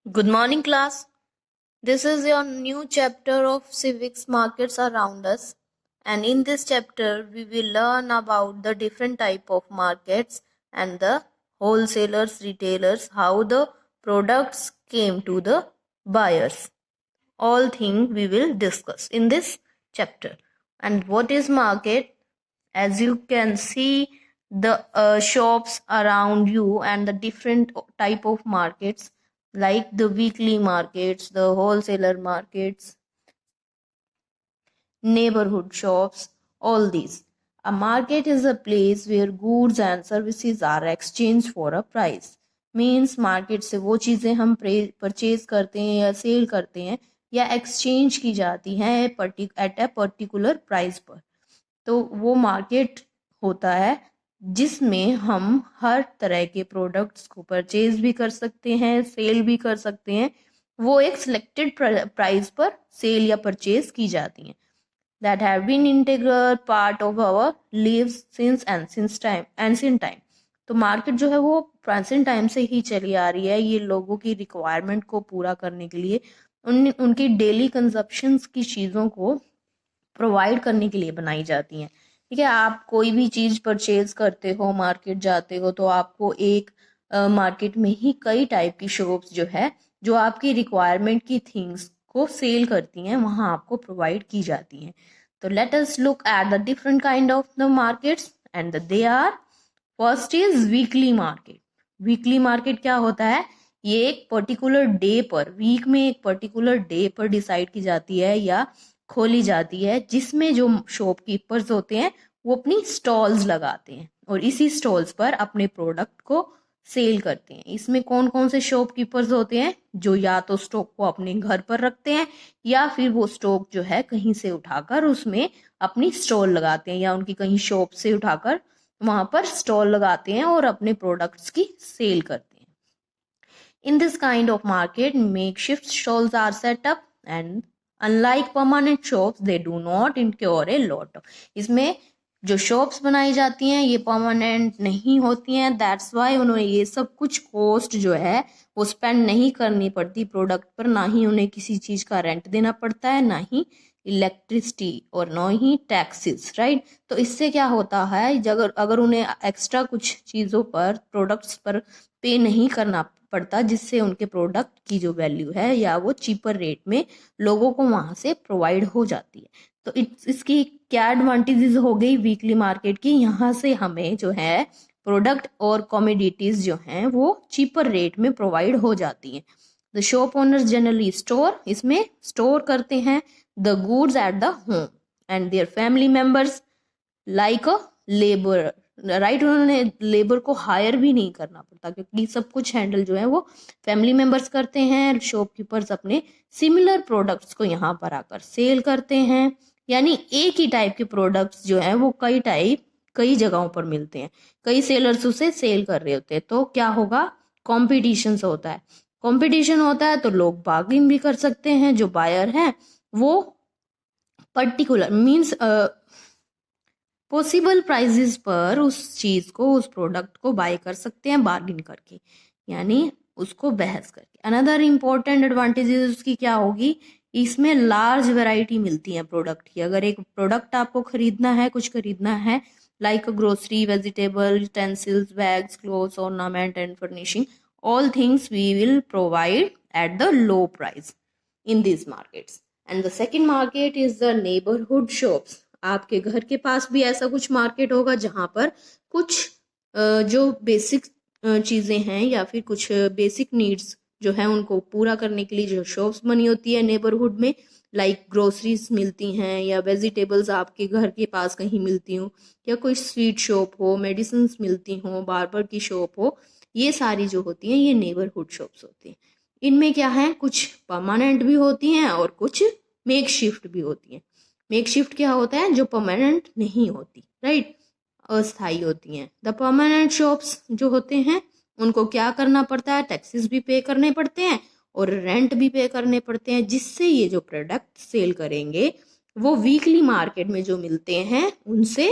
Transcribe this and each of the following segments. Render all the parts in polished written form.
Good morning, class. This is your new chapter of civics markets around us. And in this chapter, we will learn about the different type of markets and the wholesalers, retailers, how the products came to the buyers. All things we will discuss in this chapter. And what is market? As you can see, the shops around you and the different type of markets like the weekly markets, the wholesaler markets, neighborhood shops, all these. A market is a place where goods and services are exchanged for a price. Means market से वो चीज़ें हम purchase करते हैं या cell करते हैं या एक्सचेंज की जाती हैं एट ए पर्टिकुलर प्राइस पर। तो वो मार्केट होता है जिसमें हम हर तरह के प्रोडक्ट्स को परचेज भी कर सकते हैं, सेल भी कर सकते हैं। वो एक सिलेक्टेड प्राइस पर सेल या परचेज की जाती हैं। that have been integral part of our lives since ancient time। तो मार्केट जो है वो प्राचीन टाइम से ही चली आ रही है। ये लोगों की रिक्वायरमेंट को पूरा करने के लिए उनकी डेली कंजप्शंस की चीज़ों को प्रोवाइड करने के लिए बनाई जाती हैं। ठीक है, आप कोई भी चीज़ परचेज करते हो, मार्केट जाते हो, तो आपको एक मार्केट में ही कई टाइप की शॉप्स जो है जो आपकी रिक्वायरमेंट की थिंग्स को सेल करती हैं, वहाँ आपको प्रोवाइड की जाती हैं। तो let us look at the different kind of the markets and they are. First is weekly market. Weekly market क्या होता है? ये एक पर्टिकुलर डे पर, वीक में एक पर्टिकुलर डे पर डिसाइड की जाती है या खोली जाती है, जिसमें जो शॉपकीपर्स होते हैं वो अपनी स्टॉल्स लगाते हैं और इसी स्टॉल्स पर अपने प्रोडक्ट को सेल करते हैं। इसमें कौन कौन से शॉपकीपर्स होते हैं? जो या तो स्टॉक को अपने घर पर रखते हैं या फिर वो स्टॉक जो है कहीं से उठाकर उसमें अपनी स्टॉल लगाते हैं या उनकी कहीं शॉप से उठाकर वहां पर स्टॉल लगाते हैं और अपने प्रोडक्ट्स की सेल करते हैं। In this kind of market makeshift stalls are set up and unlike permanent shops they do not incur a lot. इसमें जो शॉप्स बनाई जाती हैं ये परमानेंट नहीं होती हैं, दैट्स वाई उन्हें ये सब कुछ कॉस्ट जो है वो स्पेंड नहीं करनी पड़ती प्रोडक्ट पर। ना ही उन्हें किसी चीज़ का रेंट देना पड़ता है, ना ही इलेक्ट्रिसिटी और ना ही टैक्सेस, राइट। तो इससे क्या होता है, अगर उन्हें एक्स्ट्रा कुछ चीज़ों पर, प्रोडक्ट्स पर पे नहीं करना पड़ता, जिससे उनके प्रोडक्ट की जो वैल्यू है या वो चीपर रेट में लोगों को वहाँ से प्रोवाइड हो जाती है। तो इसकी क्या एडवांटेजेस हो गई वीकली मार्केट की? यहाँ से हमें जो है प्रोडक्ट और कॉमोडिटीज जो हैं वो चीपर रेट में प्रोवाइड हो जाती हैं। The shop owners generally store, इसमें स्टोर करते हैं the goods at the home and their family members like a labour, right. उन्होंने लेबर को हायर भी नहीं करना पड़ता क्योंकि सब कुछ हैंडल जो है वो फैमिली मेंबर्स करते हैं। शॉपकीपर्स अपने सिमिलर प्रोडक्ट्स को यहाँ पर आकर सेल करते हैं, यानी एक ही टाइप के प्रोडक्ट्स जो हैं वो कई जगहों पर मिलते हैं, कई सेलर्स उसे सेल कर रहे होते हैं। तो क्या होगा? कॉम्पिटिशन होता है। कॉम्पिटिशन होता है तो लोग बार्गेन भी कर सकते हैं। जो बायर हैं वो पर्टिकुलर मीन्स पॉसिबल प्राइजेस पर उस चीज़ को, उस प्रोडक्ट को बाय कर सकते हैं बार्गेन करके, यानी उसको बहस करके। अनदर इम्पोर्टेंट एडवांटेजेस उसकी क्या होगी? इसमें लार्ज वैरायटी मिलती है प्रोडक्ट की। अगर एक प्रोडक्ट आपको खरीदना है, कुछ खरीदना है, like grocery, vegetable, utensils, bags, clothes, ornament and furnishing, all things we will provide at the low price in these markets। and the second market is the neighborhood shops। आपके घर के पास भी ऐसा कुछ मार्केट होगा जहां पर कुछ जो बेसिक चीज़ें हैं या फिर कुछ बेसिक नीड्स जो है उनको पूरा करने के लिए जो शॉप्स बनी होती है नेबरहुड में, लाइक ग्रोसरीज मिलती हैं या वेजिटेबल्स आपके घर के पास कहीं मिलती हो, या कोई स्वीट शॉप हो, मेडिसिन मिलती हो, बार्बर की शॉप हो, ये सारी जो होती हैं ये नेबरहुड शॉप्स होती हैं। इनमें क्या है, कुछ परमानेंट भी होती हैं और कुछ मेक शिफ्ट भी होती हैं। मेक शिफ्ट क्या होता है? जो परमानेंट नहीं होती, राइट, अस्थायी होती हैं। द परमानेंट शॉप्स जो होते हैं उनको क्या करना पड़ता है? टैक्सेस भी पे करने पड़ते हैं और रेंट भी पे करने पड़ते हैं, जिससे ये जो प्रोडक्ट सेल करेंगे वो वीकली मार्केट में जो मिलते हैं उनसे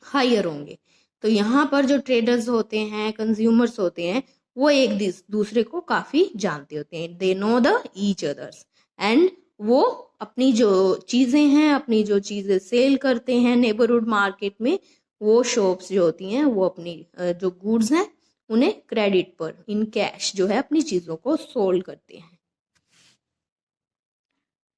हायर होंगे। तो यहाँ पर जो ट्रेडर्स होते हैं, कंज्यूमर्स होते हैं, वो एक दूसरे को काफी जानते होते हैं, they know the each others, and वो अपनी जो चीजें हैं, अपनी जो चीजें सेल करते हैं नेबरहुड मार्केट में, वो शॉप्स जो होती हैं वो अपनी जो गुड्स हैं उन्हें क्रेडिट पर इन कैश जो है अपनी चीजों को सोल्ड करते हैं।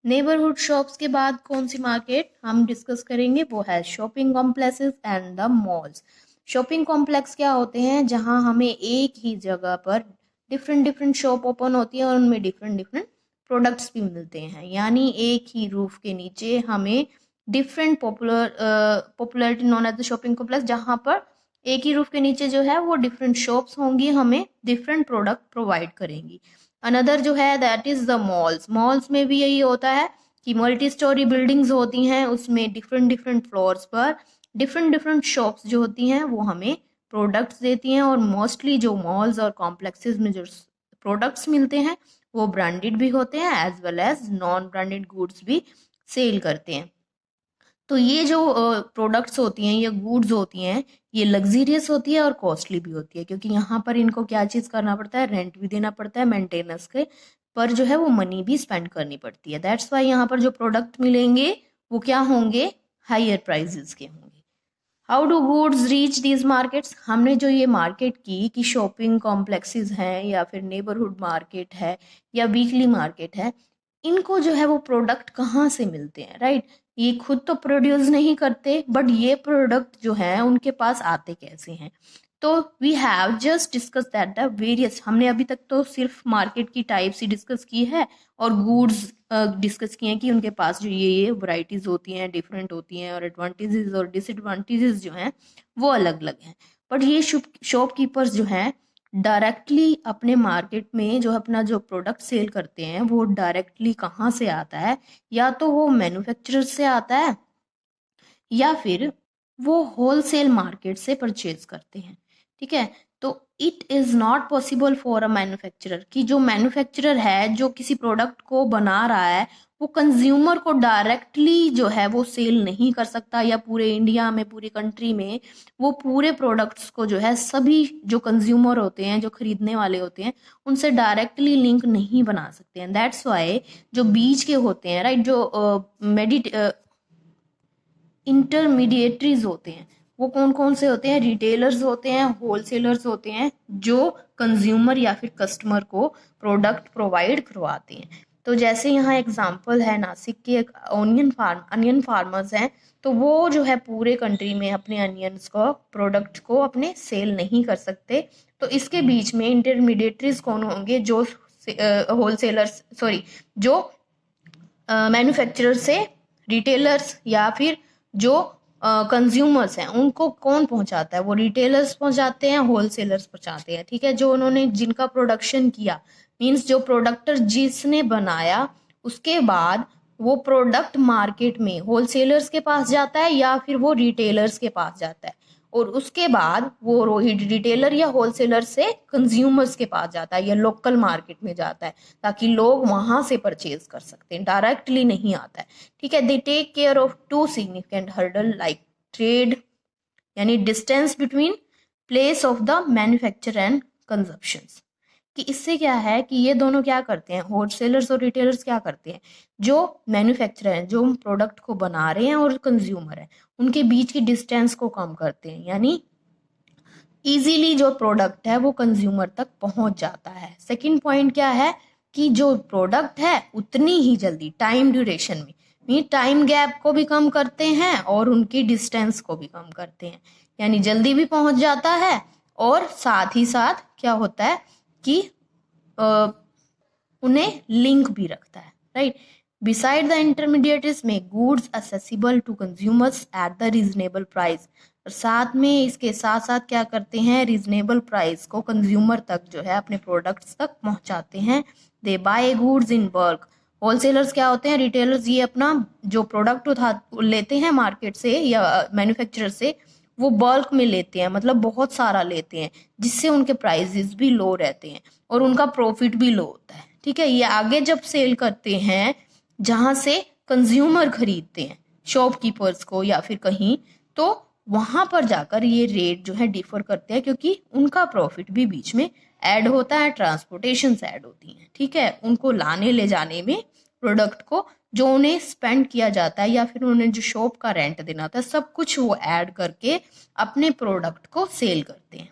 नेबरहुड शॉप्स के बाद कौन सी मार्केट हम डिस्कस करेंगे, वो है shopping complexes and the malls. Shopping complex क्या होते हैं, जहां हमें एक ही जगह पर डिफरेंट डिफरेंट शॉप ओपन होती है और उनमें डिफरेंट डिफरेंट प्रोडक्ट्स भी मिलते हैं, यानी एक ही रूफ के नीचे हमें different popularity known as the shopping complex, जहां पर एक ही रूफ के नीचे जो है वो डिफरेंट शॉप्स होंगी, हमें डिफरेंट प्रोडक्ट प्रोवाइड करेंगी। अनदर जो है that is the malls. Malls में भी यही होता है कि मल्टी स्टोरी बिल्डिंग्स होती हैं, उसमें डिफरेंट डिफरेंट फ्लोर्स पर डिफरेंट डिफरेंट शॉप्स जो होती हैं वो हमें प्रोडक्ट्स देती हैं, और मोस्टली जो मॉल्स और कॉम्प्लेक्सेस में जो प्रोडक्ट्स मिलते हैं वो ब्रांडेड भी होते हैं as well as non branded goods भी सेल करते हैं। तो ये जो प्रोडक्ट्स होती हैं, ये गुड्स होती हैं, ये लग्जरियस होती है और कॉस्टली भी होती है, क्योंकि यहाँ पर इनको क्या चीज़ करना पड़ता है, रेंट भी देना पड़ता है, मेंटेनेंस के पर जो है वो मनी भी स्पेंड करनी पड़ती है। दैट्स वाई यहाँ पर जो प्रोडक्ट मिलेंगे वो क्या होंगे, हायर प्राइजेस के होंगे। How do goods reach these markets, हमने जो ये मार्केट की कि शॉपिंग कॉम्प्लेक्सेस हैं या फिर नेबरहुड मार्केट है या वीकली मार्केट है, इनको जो है वो प्रोडक्ट कहाँ से मिलते हैं, राइट। ये खुद तो प्रोड्यूस नहीं करते, बट ये प्रोडक्ट जो है उनके पास आते कैसे हैं। तो we have just discuss that the various, हमने अभी तक तो सिर्फ मार्केट की टाइप्स ही डिस्कस की है और गुड्स डिस्कस किए हैं कि उनके पास जो ये वैरायटीज होती हैं, डिफरेंट होती हैं, और एडवांटेजेस और डिसएडवांटेजेस जो हैं वो अलग अलग हैं। बट ये शॉपकीपर्स जो हैं डायरेक्टली अपने मार्केट में जो अपना जो प्रोडक्ट सेल करते हैं वो डायरेक्टली कहाँ से आता है, या तो वो मैन्युफैक्चरर से आता है या फिर वो होलसेल मार्केट से परचेज करते हैं। ठीक है, तो it is not possible for a manufacturer कि जो मैन्युफैक्चरर है जो किसी प्रोडक्ट को बना रहा है वो कंज्यूमर को डायरेक्टली जो है वो सेल नहीं कर सकता, या पूरे इंडिया में पूरी कंट्री में वो पूरे प्रोडक्ट्स को जो है सभी जो कंज्यूमर होते हैं, जो खरीदने वाले होते हैं, उनसे डायरेक्टली लिंक नहीं बना सकते हैं। दैट्स वाई जो बीच के होते हैं, राइट, जो इंटरमीडिएटरीज होते हैं, वो कौन कौन से होते हैं, रिटेलर्स होते हैं, होलसेलर्स होते हैं, जो कंज्यूमर या फिर कस्टमर को प्रोडक्ट प्रोवाइड करवाते हैं। तो जैसे यहाँ एग्जांपल है नासिक के एक अनियन फार्मर्स हैं, तो वो जो है पूरे कंट्री में अपने अनियंस को प्रोडक्ट को अपने सेल नहीं कर सकते। तो इसके बीच में इंटरमीडिएटरीज कौन होंगे, जो होलसेलर्स सॉरी जो मैन्युफैक्चरर से रिटेलर्स या फिर जो कंज्यूमर्स हैं उनको कौन पहुंचाता है, वो रिटेलर्स पहुंचाते हैं, होलसेलर्स पहुंचाते हैं। ठीक है, जो उन्होंने जिनका प्रोडक्शन किया, मींस जो प्रोडक्टर जिसने बनाया, उसके बाद वो प्रोडक्ट मार्केट में होलसेलर्स के पास जाता है या फिर वो रिटेलर्स के पास जाता है, और उसके बाद वो रिटेलर या होलसेलर से कंज्यूमर्स के पास जाता है या लोकल मार्केट में जाता है, ताकि लोग वहां से परचेज कर सकते हैं, डायरेक्टली नहीं आता है। ठीक है, they take care of two significant hurdle like trade, यानी distance between place of the manufacture and consumption. कि इससे क्या है कि ये दोनों क्या करते हैं, होलसेलर्स और रिटेलर्स क्या करते हैं, जो मैन्युफैक्चरर हैं, जो प्रोडक्ट को बना रहे हैं, और कंज्यूमर है, उनके बीच की डिस्टेंस को कम करते हैं, यानी इजीली जो प्रोडक्ट है वो कंज्यूमर तक पहुंच जाता है। सेकंड पॉइंट क्या है कि जो प्रोडक्ट है उतनी ही जल्दी टाइम ड्यूरेशन में, टाइम गैप को भी कम करते हैं और उनकी डिस्टेंस को भी कम करते हैं, यानी जल्दी भी पहुंच जाता है, और साथ ही साथ क्या होता है कि उन्हें लिंक भी रखता है, राइट। बिसाइड द इंटरमीडिएट्स में goods accessible to consumers at the reasonable price, और साथ में इसके साथ साथ क्या करते हैं, रीजनेबल प्राइस को कंज्यूमर तक जो है अपने प्रोडक्ट्स तक पहुंचाते हैं। They buy goods in bulk, wholesalers क्या होते हैं, रिटेलर्स, ये अपना जो प्रोडक्ट लेते हैं मार्केट से या मैन्युफैक्चरर से, वो बल्क में लेते हैं, मतलब बहुत सारा लेते हैं, जिससे उनके प्राइसेस भी लो रहते हैं और उनका प्रॉफिट भी लो होता है। ठीक है, ये आगे जब सेल करते हैं जहां से कंज्यूमर खरीदते हैं, शॉपकीपर्स को या फिर कहीं, तो वहां पर जाकर ये रेट जो है डिफर करते हैं, क्योंकि उनका प्रॉफिट भी बीच में ऐड होता है, ट्रांसपोर्टेशन से ऐड होती है, ठीक है, उनको लाने ले जाने में प्रोडक्ट को जो उन्हें स्पेंड किया जाता है या फिर उन्हें जो शॉप का रेंट देना होता है, सब कुछ वो ऐड करके अपने प्रोडक्ट को सेल करते हैं,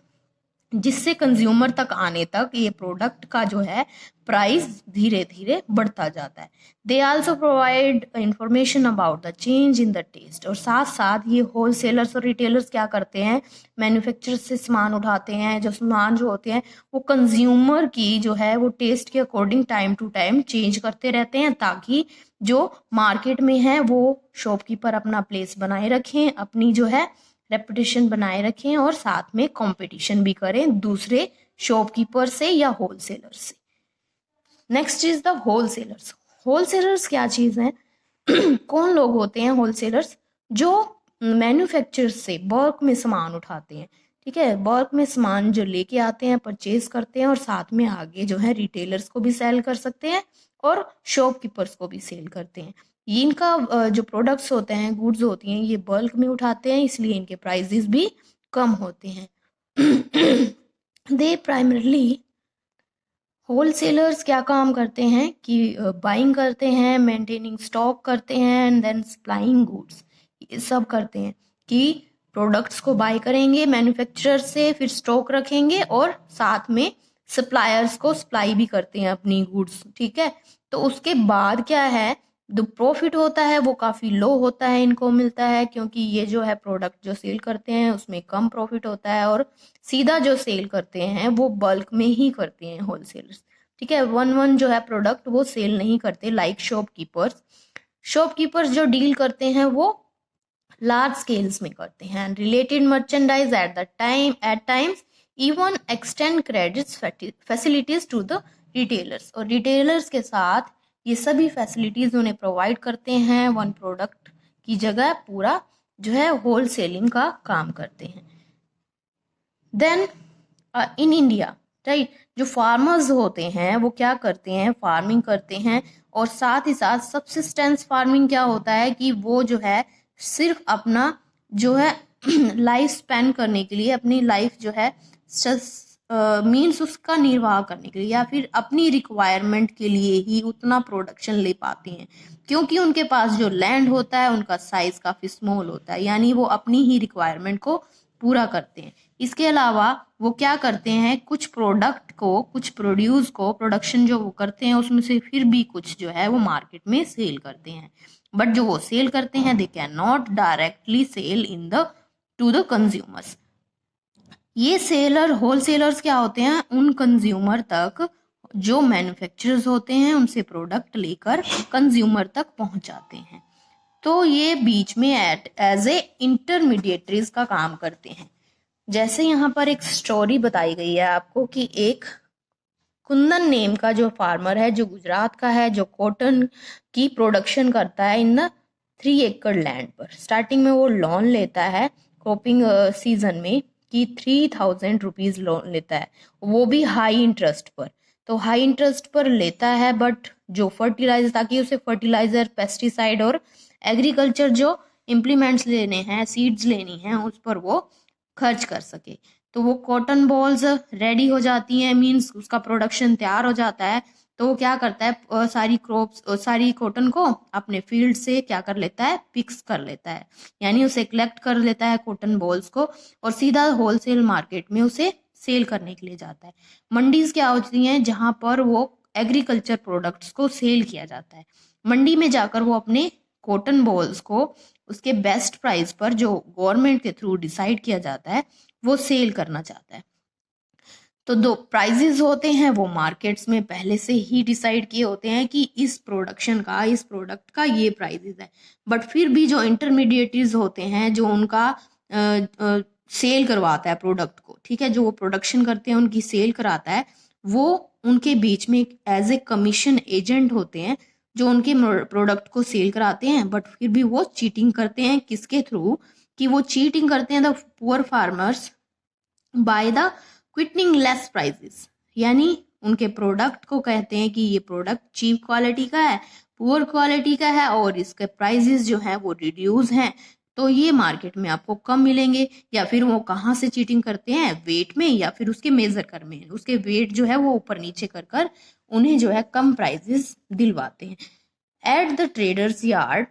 जिससे कंज्यूमर तक आने तक ये प्रोडक्ट का जो है प्राइस धीरे धीरे बढ़ता जाता है। They also provide information about the change in the taste, और साथ साथ ये होलसेलर्स और रिटेलर्स क्या करते हैं, मैन्युफैक्चरर से सामान उठाते हैं, जो सामान जो होते हैं वो कंज्यूमर की जो है वो टेस्ट के according time to time change करते रहते हैं, ताकि जो मार्केट में है वो शॉपकीपर अपना प्लेस बनाए रखें, अपनी जो है रेपुटेशन बनाए रखें, और साथ में कंपटीशन भी करें दूसरे शॉपकीपर से या होलसेलर से। Next is the wholesalers. Wholesalers क्या चीज है? कौन लोग होते हैं होलसेलर्स? जो मैन्युफैक्चरर से बल्क में सामान उठाते हैं, ठीक है, बल्क में सामान जो लेके आते हैं, परचेज करते हैं, और साथ में आगे जो है रिटेलर्स को भी सेल कर सकते हैं और शॉपकीपर्स को भी सेल करते हैं। ये इनका जो प्रोडक्ट्स होते हैं, गुड्स होती हैं, ये बल्क में उठाते हैं, इसलिए इनके प्राइजेस भी कम होते हैं। दे प्राइमरली, होलसेलर्स क्या काम करते हैं कि बाइंग करते हैं, मेंटेनिंग स्टॉक करते हैं, एंड देन सप्लाइंग गुड्स। ये सब करते हैं कि प्रोडक्ट्स को बाय करेंगे मैन्युफैक्चरर से, फिर स्टॉक रखेंगे, और साथ में सप्लायर्स को सप्लाई भी करते हैं अपनी गुड्स, ठीक है। तो उसके बाद क्या है, जो प्रॉफिट होता है वो काफ़ी लो होता है इनको मिलता है, क्योंकि ये जो है प्रोडक्ट जो सेल करते हैं उसमें कम प्रॉफिट होता है, और सीधा जो सेल करते हैं वो बल्क में ही करते हैं होलसेलर्स, ठीक है। वन वन जो है प्रोडक्ट वो सेल नहीं करते लाइक शॉपकीपर्स। शॉपकीपर्स जो डील करते हैं वो लार्ज स्केल्स में करते हैं, related merchandise at times even extend credits facilities to the retailers, और रिटेलर्स के साथ ये सभी फैसिलिटीज उन्हें प्रोवाइड करते हैं, वन प्रोडक्ट की जगह पूरा जो है होल सेलिंग का काम करते हैं। देन इन इंडिया, राइट, जो फार्मर्स होते हैं वो क्या करते हैं, फार्मिंग करते हैं, और साथ ही साथ सब्सिस्टेंस फार्मिंग क्या होता है कि वो जो है सिर्फ अपना जो है लाइफ स्पेन करने के लिए, अपनी लाइफ जो है मीन्स उसका निर्वाह करने के लिए या फिर अपनी रिक्वायरमेंट के लिए ही उतना प्रोडक्शन ले पाते हैं, क्योंकि उनके पास जो लैंड होता है उनका साइज काफी स्मॉल होता है, यानी वो अपनी ही रिक्वायरमेंट को पूरा करते हैं। इसके अलावा वो क्या करते हैं, कुछ प्रोडक्ट को, कुछ प्रोड्यूस को, प्रोडक्शन जो वो करते हैं उसमें से फिर भी कुछ जो है वो मार्केट में सेल करते हैं, बट जो वो सेल करते हैं they can not directly sell in the to the consumers. ये सेलर होलसेलर्स क्या होते हैं, उन कंज्यूमर तक जो मैन्युफैक्चरर्स होते हैं उनसे प्रोडक्ट लेकर कंज्यूमर तक पहुंचाते हैं। तो ये बीच में एज ए इंटरमीडिएटरीज का काम करते हैं। जैसे यहाँ पर एक स्टोरी बताई गई है आपको कि एक कुंदन नेम का जो फार्मर है, जो गुजरात का है, जो कॉटन की प्रोडक्शन करता है इन द 3 एकड़ लैंड पर। स्टार्टिंग में वो लोन लेता है क्रॉपिंग सीजन में कि 3000 रुपीज लोन लेता है, वो भी हाई इंटरेस्ट पर। तो हाई इंटरेस्ट पर लेता है, बट जो फर्टिलाइजर, ताकि उसे फर्टिलाइजर, पेस्टिसाइड और एग्रीकल्चर जो इम्प्लीमेंट्स लेने हैं, सीड्स लेनी हैं, उस पर वो खर्च कर सके। तो वो कॉटन बॉल्स रेडी हो जाती हैं, मींस उसका प्रोडक्शन तैयार हो जाता है। तो वो क्या करता है, सारी कॉटन को अपने फील्ड से क्या कर लेता है, पिक्स कर लेता है, यानी उसे कलेक्ट कर लेता है कॉटन बॉल्स को, और सीधा होलसेल मार्केट में उसे सेल करने के लिए जाता है। मंडीज क्या होती हैं, जहां पर वो एग्रीकल्चर प्रोडक्ट्स को सेल किया जाता है। मंडी में जाकर वो अपने कॉटन बॉल्स को उसके बेस्ट प्राइस पर, जो गवर्नमेंट के थ्रू डिसाइड किया जाता है, वो सेल करना चाहता है। तो दो प्राइजेस होते हैं, वो मार्केट्स में पहले से ही डिसाइड किए होते हैं कि इस प्रोडक्ट का ये प्राइजेस है, बट फिर भी जो इंटरमीडिएटरीज होते हैं, जो उनका सेल करवाता है प्रोडक्ट को, ठीक है, जो वो प्रोडक्शन करते हैं उनकी सेल कराता है, वो उनके बीच में एज ए कमीशन एजेंट होते हैं जो उनके प्रोडक्ट को सेल कराते हैं, बट फिर भी वो चीटिंग करते हैं। किसके थ्रू? कि वो चीटिंग करते हैं the poor farmers by the quoting less prices, यानी उनके प्रोडक्ट को कहते हैं कि ये प्रोडक्ट चीप क्वालिटी का है, पुअर क्वालिटी का है, और इसके प्राइजेस जो है वो रिड्यूस हैं, तो ये मार्केट में आपको कम मिलेंगे। या फिर वो कहाँ से चीटिंग करते हैं, वेट में या फिर उसके मेजर कर में, उसके वेट जो है वो ऊपर नीचे कर कर उन्हें जो है कम प्राइजेस दिलवाते हैं। At the traders yard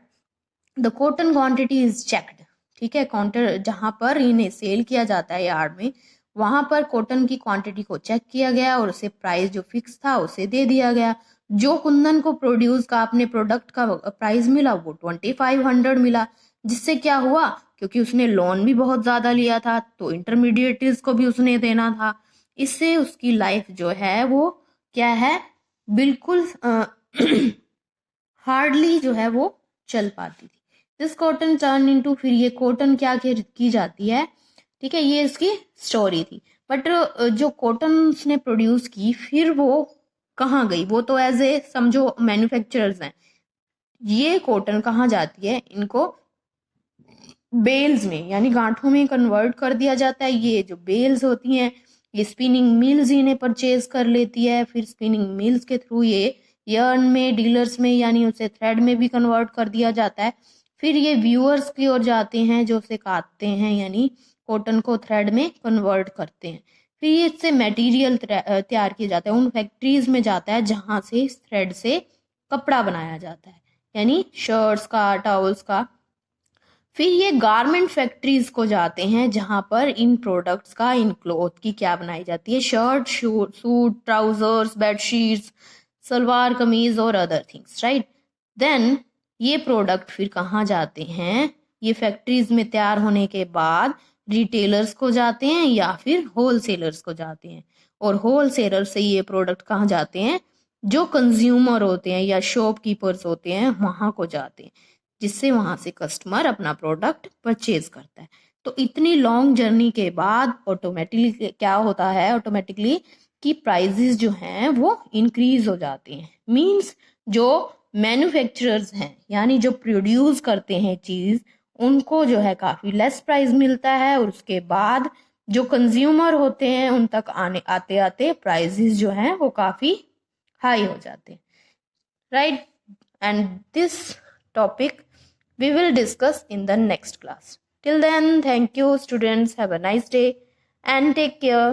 the cotton quantity is checked. ठीक है, काउंटर जहां पर इन्हें सेल किया जाता है यार्ड में, वहां पर कॉटन की क्वांटिटी को चेक किया गया और उसे प्राइस जो फिक्स था उसे दे दिया गया। जो कुंदन को प्रोड्यूस का अपने प्रोडक्ट का प्राइस मिला वो 2500 मिला। जिससे क्या हुआ, क्योंकि उसने लोन भी बहुत ज्यादा लिया था तो इंटरमीडिएटरीज को भी उसने देना था। इससे उसकी लाइफ जो है वो क्या है, बिल्कुल हार्डली जो है वो चल पाती थी। दिस कॉटन टर्न इनटू, फिर ये कॉटन क्या की जाती है, ठीक है, ये इसकी स्टोरी थी। बट जो कॉटन उसने प्रोड्यूस की फिर वो कहाँ गई, वो तो एज ए समझो मैन्युफैक्चरर्स हैं। ये कॉटन कहाँ जाती है, इनको बेल्स में यानी गांठों में कन्वर्ट कर दिया जाता है। ये जो बेल्स होती हैं ये स्पिनिंग मिल्स इन्हें परचेज कर लेती है। फिर स्पिनिंग मिल्स के थ्रू ये यर्न में, डीलर्स में यानी उसे थ्रेड में भी कन्वर्ट कर दिया जाता है। फिर ये व्यूअर्स की ओर जाते हैं जो उसे काटते हैं यानी कॉटन को थ्रेड में कन्वर्ट करते हैं। फिर ये इससे मटेरियल तैयार किया जाता है, उन फैक्ट्रीज में जाता है जहां से इस थ्रेड से कपड़ा बनाया जाता है यानी शर्ट्स का, टॉवल्स का। फिर ये गारमेंट फैक्ट्रीज को जाते हैं जहां पर इन प्रोडक्ट्स का, इन क्लॉथ की क्या बनाई जाती है, shirt, suit, trousers, bedsheets, salwar kameez और अदर थिंग्स, राइट। देन ये प्रोडक्ट फिर कहाँ जाते हैं, ये फैक्ट्रीज में तैयार होने के बाद रिटेलर्स को जाते हैं या फिर होलसेलर्स को जाते हैं। और होलसेलर से ये प्रोडक्ट कहाँ जाते हैं, जो कंज्यूमर होते हैं या शॉपकीपर्स होते हैं वहां को जाते हैं, जिससे वहां से कस्टमर अपना प्रोडक्ट परचेज करता है। तो इतनी लॉन्ग जर्नी के बाद ऑटोमेटिकली क्या होता है, ऑटोमेटिकली कि प्राइजेस जो हैं वो इंक्रीज हो जाते हैं। मींस जो मैन्युफैक्चरर्स हैं यानी जो प्रोड्यूस करते हैं चीज, उनको जो है काफी लेस प्राइस मिलता है और उसके बाद जो कंज्यूमर होते हैं उन तक आने आते आते प्राइजेस जो हैं वो काफी हाई हो जाते हैं, right. And this topic we will discuss in the next class. Till then, thank you students. Have a nice day and take care.